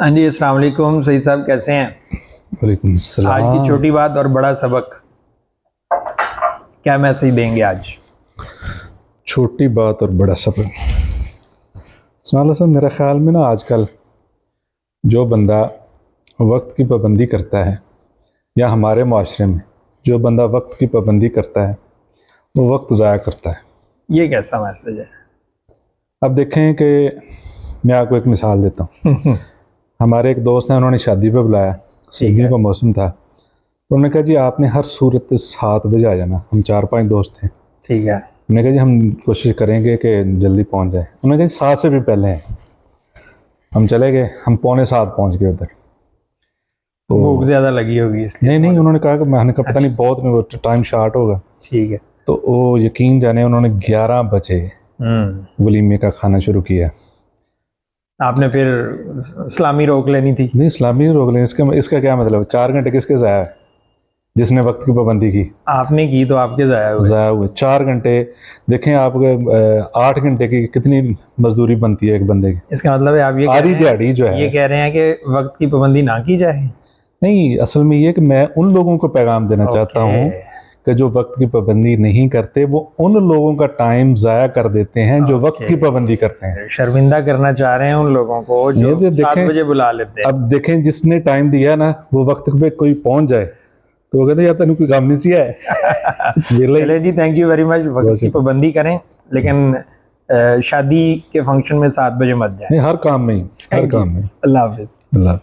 हाँ जी, अस्सलाम वालेकुम। सईद साहब कैसे हैं? वालेकुम आज सलाम। की छोटी बात और बड़ा सबक, क्या मैसेज देंगे आज? छोटी बात और बड़ा सबक। सुना सर, मेरे ख्याल में ना आजकल जो बंदा वक्त की पाबंदी करता है, या हमारे माशरे में जो बंदा वक्त की पाबंदी करता है वो वक्त ज़ाया करता है। ये कैसा मैसेज है? अब देखें कि मैं आपको एक मिसाल देता हूँ। हमारे एक दोस्त हैं, उन्होंने शादी पे बुलाया, सर्दियों का मौसम था, तो उन्होंने कहा जी आपने हर सूरत 7 बजे आ जाना। हम 4-5 दोस्त थे। ठीक है। उन्होंने कहा जी हम कोशिश करेंगे कि जल्दी पहुँच जाए। उन्होंने कहा जी 7 से भी पहले हैं। हम चले गए, हम 6:45 पहुँच गए उधर। तो भूख ज्यादा लगी होगी इसलिए नहीं नहीं, थोड़ा उन्होंने सा। कहा कि मैंने कहा पता अच्छा, नहीं बहुत में वो टाइम शार्ट होगा। ठीक है। तो वो यकीन जाने उन्होंने 11 बजे वलीमे का खाना शुरू किया। आपने फिर इस्लामी रोक लेनी थी। नहीं, इस्लामी रोक लें, इसका क्या मतलब? 4 घंटे किसके ज़ाया है? जिसने वक्त की पाबंदी की आपने की तो आपके जाया हुए। ज़ाया हुए 4 घंटे। देखें आप, 8 घंटे की कितनी मजदूरी बनती है एक बंदे की? इसका मतलब है आप ये कह आधी रहे दिहाड़ी जो हैं, है। कि वक्त की पाबंदी ना की जाए। नहीं, असल में ये कि मैं उन लोगों को पैगाम देना चाहता ओके। हूँ कि जो वक्त की पाबंदी नहीं करते, वो उन लोगों का टाइम ज़ाया कर देते हैं जो वक्त की पाबंदी करते हैं। शर्मिंदा करना चाह रहे हैं उन लोगों को ये जो तो 7 देखें, बजे बुला लेते हैं। अब देखें जिसने टाइम दिया ना, वो वक्त पे कोई पहुंच जाए तो वो कहते यार तेन कोई काम नहीं सी है। वेला ही। चले जी, थैंक यू वेरी मच। वक्त बहुत की शुक्रिया। पाबंदी करें, लेकिन शादी के फंक्शन में 7 बजे मत जाएं। नहीं, हर काम में ही, हर थैंक यू। काम में। अल्लाह हाफिज। अल्लाह।